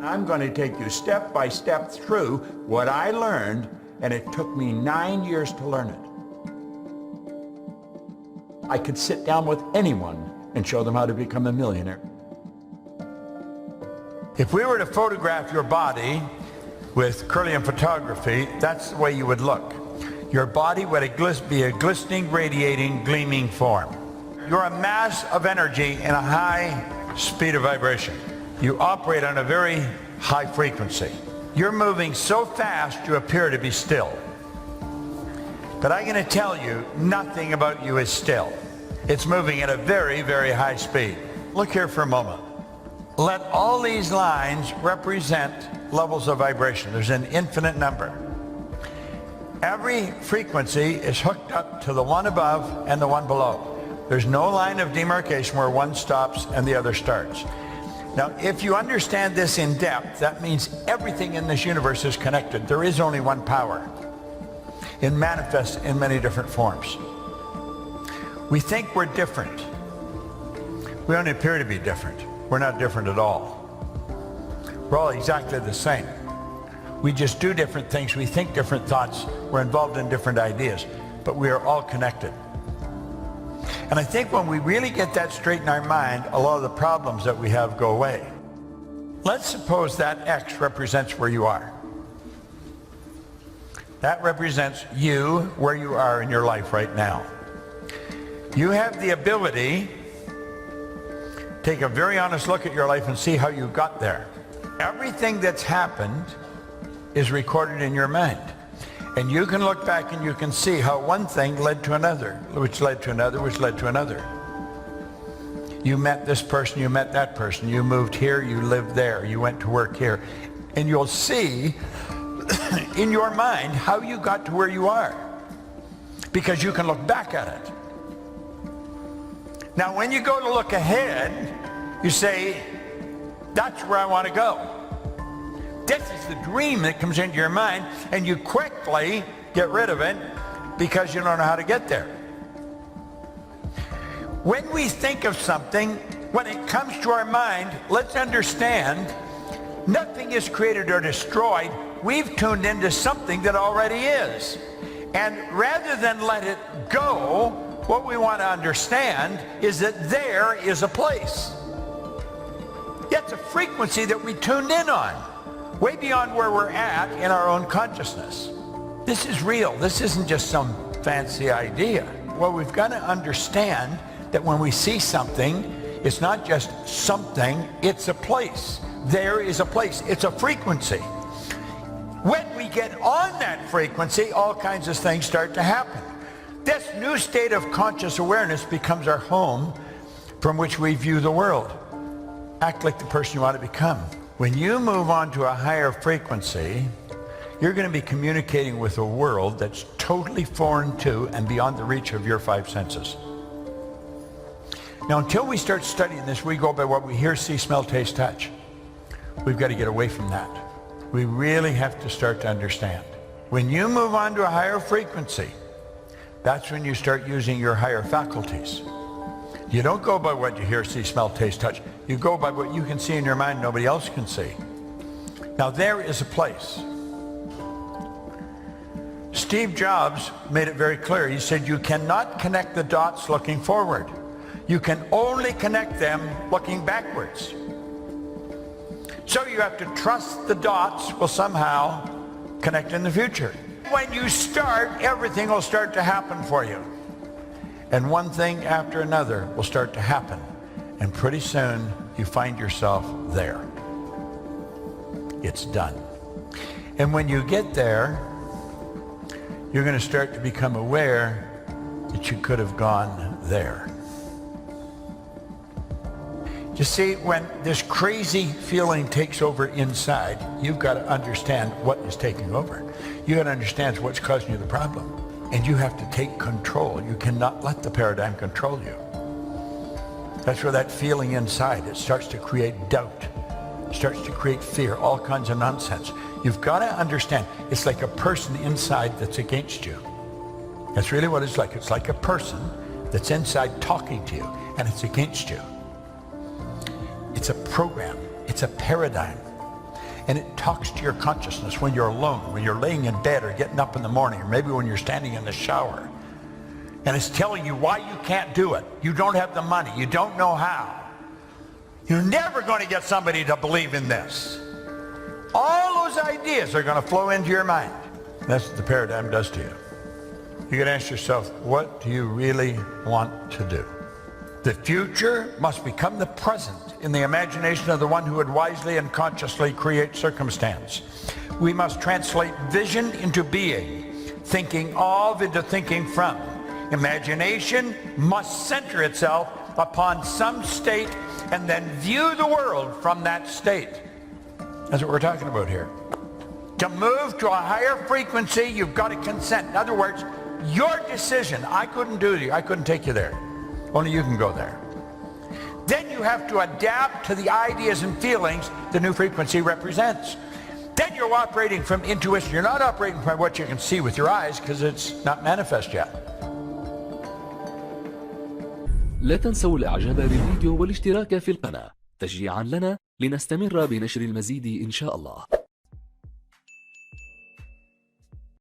I'm going to take you step by step through what I learned, and it took me 9 years to learn it. I could sit down with anyone and show them how to become a millionaire. If we were to photograph your body with Kirlian photography, that's the way you would look. Your body would be a glistening, radiating, gleaming form. You're a mass of energy in a high speed of vibration. You operate on a very high frequency. You're moving so fast you appear to be still. But I'm going to tell you, nothing about you is still. It's moving at a very, very high speed. Look here for a moment. Let all these lines represent levels of vibration. There's an infinite number. Every frequency is hooked up to the one above and the one below. There's no line of demarcation where one stops and the other starts. Now, if you understand this in depth, that means everything in this universe is connected. There is only one power. It manifests in many different forms. We think we're different. We only appear to be different. We're not different at all. We're all exactly the same. We just do different things. We think different thoughts. We're involved in different ideas. But we are all connected. And I think when we really get that straight in our mind, a lot of the problems that we have go away. Let's suppose that X represents where you are. That represents you, where you are in your life right now. You have the ability to take a very honest look at your life and see how you got there. Everything that's happened is recorded in your mind. And you can look back and you can see how one thing led to another, which led to another, which led to another. You met this person, you met that person, you moved here, you lived there, you went to work here. And you'll see in your mind how you got to where you are, because you can look back at it. Now, when you go to look ahead, you say, that's where I want to go. This is the dream that comes into your mind, and you quickly get rid of it because you don't know how to get there. When we think of something, when it comes to our mind, let's understand nothing is created or destroyed. We've tuned into something that already is. And rather than let it go, what we want to understand is that there is a place. It's a frequency that we tuned in on, way beyond where we're at in our own consciousness. This is real. This isn't just some fancy idea. Well, we've got to understand that when we see something, it's not just something, it's a place. There is a place. It's a frequency. When we get on that frequency, all kinds of things start to happen. This new state of conscious awareness becomes our home from which we view the world. Act like the person you want to become. When you move on to a higher frequency, you're going to be communicating with a world that's totally foreign to and beyond the reach of your five senses. Now, until we start studying this, we go by what we hear, see, smell, taste, touch. We've got to get away from that. We really have to start to understand. When you move on to a higher frequency, that's when you start using your higher faculties. You don't go by what you hear, see, smell, taste, touch. You go by what you can see in your mind nobody else can see. Now, there is a place. Steve Jobs made it very clear. He said, you cannot connect the dots looking forward. You can only connect them looking backwards. So you have to trust the dots will somehow connect in the future. When you start, everything will start to happen for you. And one thing after another will start to happen. And pretty soon, you find yourself there. It's done. And when you get there, you're going to start to become aware that you could have gone there. You see, when this crazy feeling takes over inside, you've got to understand what is taking over. You've got to understand what's causing you the problem. And you have to take control. You cannot let the paradigm control you. That's where that feeling inside, it starts to create doubt. It starts to create fear, all kinds of nonsense. You've got to understand, it's like a person inside that's against you. That's really what it's like. It's like a person that's inside talking to you, and it's against you. It's a program. It's a paradigm. And it talks to your consciousness when you're alone, when you're laying in bed or getting up in the morning, or maybe when you're standing in the shower. And it's telling you why you can't do it. You don't have the money. You don't know how. You're never going to get somebody to believe in this. All those ideas are going to flow into your mind. That's what the paradigm does to you. You can ask yourself, what do you really want to do? The future must become the present in the imagination of the one who would wisely and consciously create circumstance. We must translate vision into being, thinking of into thinking from. Imagination must center itself upon some state and then view the world from that state. That's what we're talking about here. To move to a higher frequency, you've got to consent. In other words, your decision. I couldn't take you there. Only you can go there. Then you have to adapt to the ideas and feelings the new frequency represents. Then you're operating from intuition. You're not operating from what you can see with your eyes because it's not manifest yet. لا تنسوا الاعجاب بالفيديو والاشتراك في القناة تشجيعا لنا لنستمر بنشر المزيد إن شاء الله.